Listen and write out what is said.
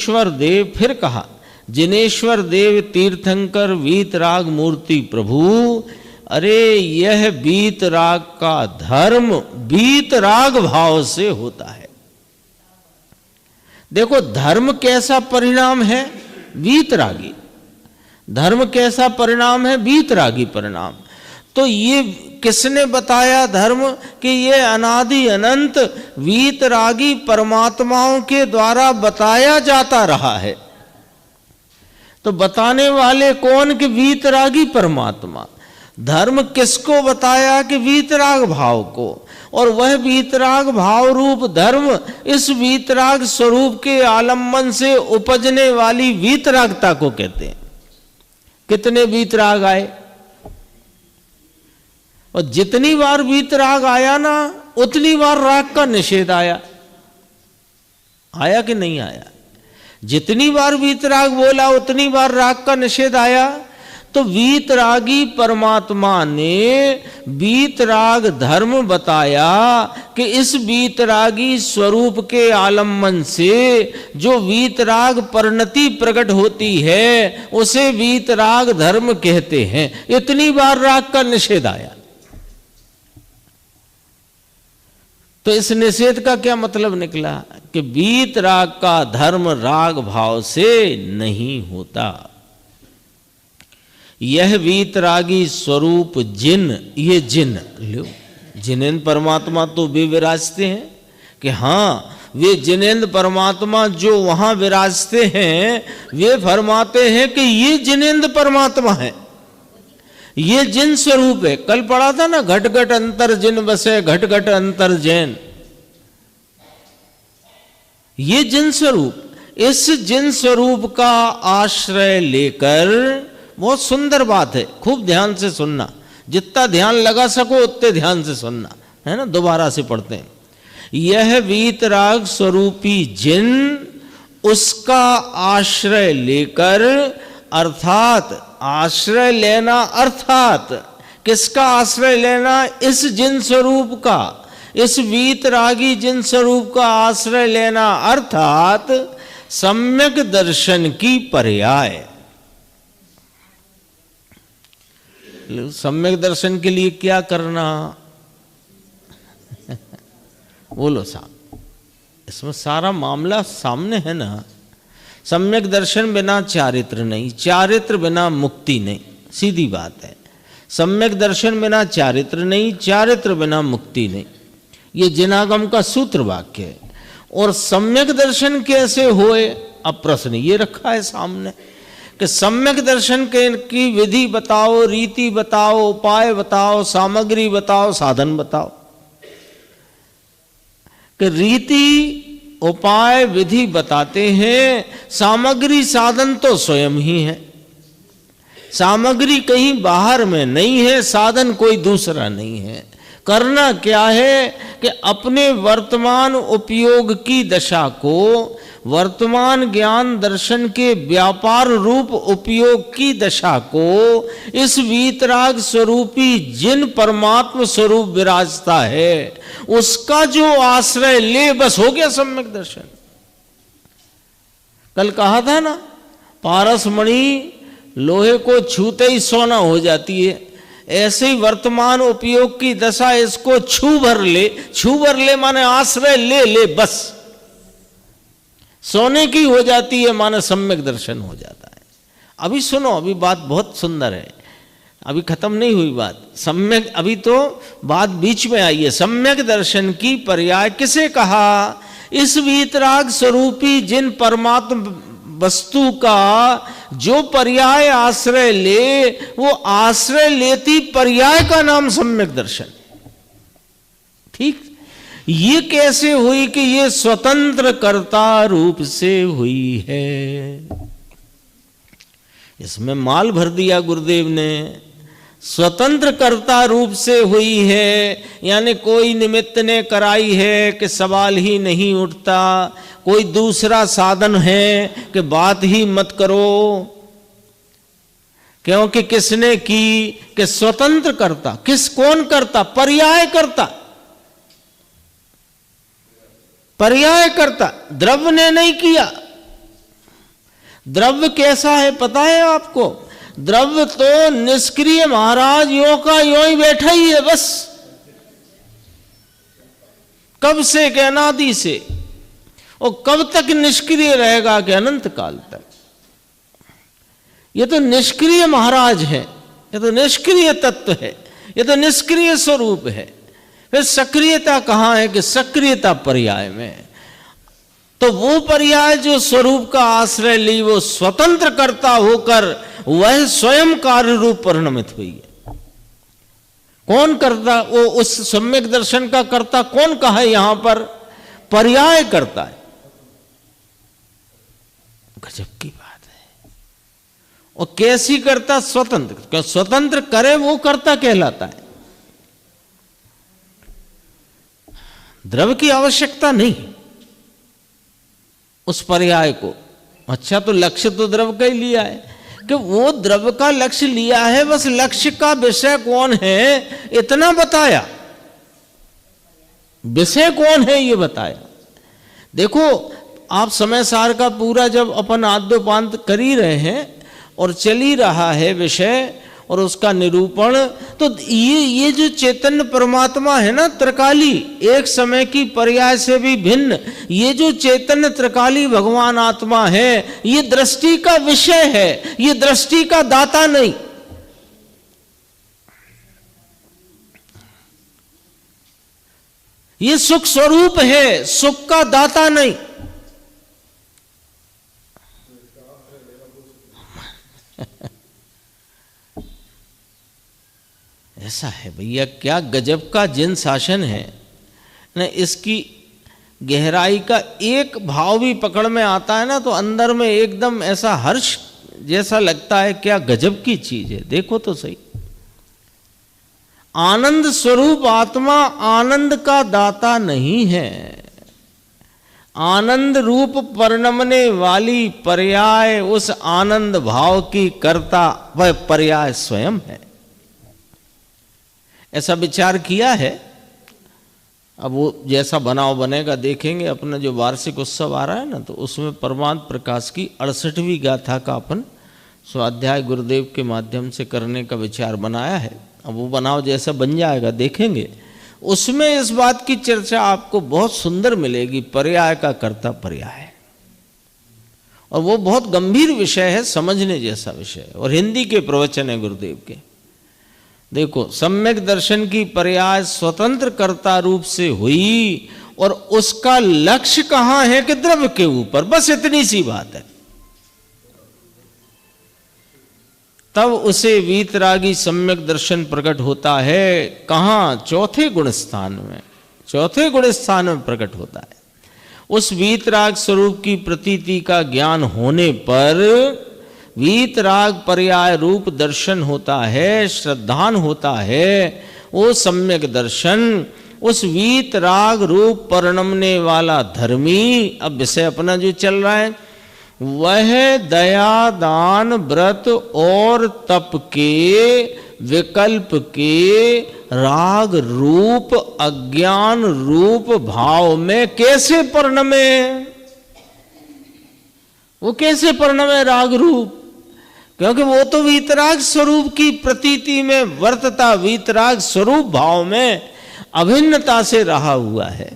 जिनेश्वर देव फिर कहा, जिनेश्वर देव तीर्थंकर वीतराग मूर्ति प्रभु, अरे यह वीतराग का धर्म वीतराग भाव से होता है। देखो धर्म कैसा परिणाम है, वीतरागी। धर्म कैसा परिणाम है, वीतरागी परिणाम। तो ये किसने बताया धर्म कि ये अनादि अनंत वीतरागी परमात्माओं के द्वारा बताया जाता रहा है। तो बताने वाले कौन कि वीतरागी परमात्मा। धर्म किसको बताया कि वीतराग भाव को, और वह वीतराग भाव रूप धर्म इस वीतराग स्वरूप के आलम्बन से उपजने वाली वीतरागता को कहते हैं। कितने वीतराग आए, और जितनी बार वीतराग आया ना उतनी बार राग का निषेध आया। आया कि नहीं आया? जितनी बार वीतराग बोला उतनी बार राग का निषेध आया। तो वीतरागी परमात्मा ने वीतराग धर्म बताया कि इस वीतरागी स्वरूप के आलम्बन से जो वीतराग परिणति प्रकट होती है उसे वीतराग धर्म कहते हैं। इतनी बार राग का निषेध आया। तो इस निषेध का क्या मतलब निकला कि वीतराग का धर्म राग भाव से नहीं होता। यह वीतरागी स्वरूप जिन, ये जिन लो, जिनेन्द्र परमात्मा तो वे विराजते हैं कि हाँ, वे जिनेन्द्र परमात्मा जो वहां विराजते हैं वे फरमाते हैं कि ये जिनेन्द्र परमात्मा है, ये जिन स्वरूप है। कल पढ़ा था ना, घट घट अंतर जिन बसे घट घट अंतर जैन। ये जिन स्वरूप, इस जिन स्वरूप का आश्रय लेकर, बहुत सुंदर बात है, खूब ध्यान से सुनना, जितना ध्यान लगा सको उतने ध्यान से सुनना, है ना। दोबारा से पढ़ते हैं। यह वीतराग स्वरूपी जिन उसका आश्रय लेकर, अर्थात आश्रय लेना, अर्थात किसका आश्रय लेना? इस जिन स्वरूप का, इस वीतरागी जिन स्वरूप का आश्रय लेना, अर्थात सम्यक दर्शन की पर्याय। सम्यक दर्शन के लिए क्या करना? बोलो साहब, इसमें सारा मामला सामने है ना। सम्यक दर्शन बिना चारित्र नहीं, चारित्र बिना मुक्ति नहीं, सीधी बात है। सम्यक दर्शन बिना चारित्र नहीं, चारित्र बिना मुक्ति नहीं, ये जिनागम का सूत्र वाक्य है। और सम्यक दर्शन कैसे होए, अब प्रश्न ये रखा है सामने कि सम्यक दर्शन की विधि बताओ, रीति बताओ, उपाय बताओ, सामग्री बताओ, साधन बताओ। कि रीति, उपाय, विधि बताते हैं, सामग्री साधन तो स्वयं ही है। सामग्री कहीं बाहर में नहीं है, साधन कोई दूसरा नहीं है। करना क्या है कि अपने वर्तमान उपयोग की दशा को, वर्तमान ज्ञान दर्शन के व्यापार रूप उपयोग की दशा को इस वीतराग स्वरूपी जिन परमात्म स्वरूप विराजता है उसका जो आश्रय ले, बस हो गया सम्यक दर्शन। कल कहा था ना, पारसमणि लोहे को छूते ही सोना हो जाती है, ऐसे ही वर्तमान उपयोग की दशा इसको छू भर ले, छू भर ले माने आश्रय ले ले, बस सोने की हो जाती है, माने सम्यक दर्शन हो जाता है। अभी सुनो, अभी बात बहुत सुंदर है, अभी खत्म नहीं हुई बात। सम्यक, अभी तो बात बीच में आई है। सम्यक दर्शन की पर्याय किसे कहा? इस वीतराग स्वरूपी जिन परमात्म वस्तु का जो पर्याय आश्रय ले, वो आश्रय लेती पर्याय का नाम सम्यक दर्शन। ठीक, ये कैसे हुई कि ये स्वतंत्र कर्ता रूप से हुई है। इसमें माल भर दिया गुरुदेव ने। स्वतंत्र कर्ता रूप से हुई है, यानी कोई निमित्त ने कराई है कि सवाल ही नहीं उठता, कोई दूसरा साधन है कि बात ही मत करो, क्योंकि किसने की कि स्वतंत्र कर्ता। किस, कौन करता? पर्याय करता, पर्याय करता, द्रव्य ने नहीं किया। द्रव्य कैसा है पता है आपको? द्रव्य तो निष्क्रिय महाराज यो का यो ही बैठा ही है बस, कब से कि अनादि से, और कब तक निष्क्रिय रहेगा कि अनंत काल तक। ये तो निष्क्रिय महाराज है, ये तो निष्क्रिय तत्व है, ये तो निष्क्रिय स्वरूप है। फिर सक्रियता कहाँ है कि सक्रियता पर्याय में। तो वो पर्याय जो स्वरूप का आश्रय ली वो स्वतंत्र कर्ता होकर वह स्वयं कार्य रूप परिणमित हुई है। कौन कर्ता? वो उस सम्यक दर्शन का कर्ता कौन कहा है यहां पर? पर्याय करता है। गजब की बात है। और कैसी करता? स्वतंत्र। क्यों स्वतंत्र करे वो कर्ता कहलाता है। द्रव्य की आवश्यकता नहीं उस पर्याय को। अच्छा, तो लक्ष्य तो द्रव्य का ही लिया है कि वो द्रव्य का लक्ष्य लिया है, बस लक्ष्य का विषय कौन है इतना बताया, विषय कौन है ये बताया। देखो आप समय सार का पूरा जब अपन आद्योपांत कर ही रहे हैं और चल ही रहा है विषय और उसका निरूपण, तो ये जो चैतन्य परमात्मा है ना त्रिकाली, एक समय की पर्याय से भी भिन्न, ये जो चैतन्य त्रिकाली भगवान आत्मा है ये दृष्टि का विषय है, ये दृष्टि का दाता नहीं। ये सुख स्वरूप है, सुख का दाता नहीं। ऐसा है भैया, क्या गजब का जिन शासन है ना। इसकी गहराई का एक भाव भी पकड़ में आता है ना तो अंदर में एकदम ऐसा हर्ष जैसा लगता है, क्या गजब की चीज है। देखो तो सही, आनंद स्वरूप आत्मा आनंद का दाता नहीं है, आनंद रूप परिणमने वाली पर्याय उस आनंद भाव की कर्ता वह पर्याय स्वयं है। ऐसा विचार किया है। अब वो जैसा बनाव बनेगा देखेंगे। अपना जो वार्षिक उत्सव आ रहा है ना तो उसमें परमानंद प्रकाश की 68वीं गाथा का अपन स्वाध्याय गुरुदेव के माध्यम से करने का विचार बनाया है। अब वो बनाव जैसा बन जाएगा देखेंगे, उसमें इस बात की चर्चा आपको बहुत सुंदर मिलेगी, पर्याय का कर्ता पर्याय। और वो बहुत गंभीर विषय है, समझने जैसा विषय है। और हिंदी के प्रवचन है गुरुदेव के। देखो, सम्यक दर्शन की पर्याय स्वतंत्र कर्ता रूप से हुई और उसका लक्ष्य कहां है कि द्रव्य के ऊपर, बस इतनी सी बात है। तब उसे वीतरागी सम्यक दर्शन प्रकट होता है। कहां? चौथे गुण स्थान में, चौथे गुण स्थान में प्रकट होता है। उस वीतराग स्वरूप की प्रतीति का ज्ञान होने पर वीतराग पर्याय रूप दर्शन होता है, श्रद्धान होता है। वो सम्यक दर्शन उस वीतराग रूप परिणमने वाला धर्मी, अब विषय अपना जो चल रहा है, वह दया दान व्रत और तप के विकल्प के राग रूप अज्ञान रूप भाव में कैसे परिणमे? वो कैसे परिणमे राग रूप? क्योंकि वो तो वीतराग स्वरूप की प्रतीति में वर्तता, वीतराग स्वरूप भाव में अभिन्नता से रहा हुआ है।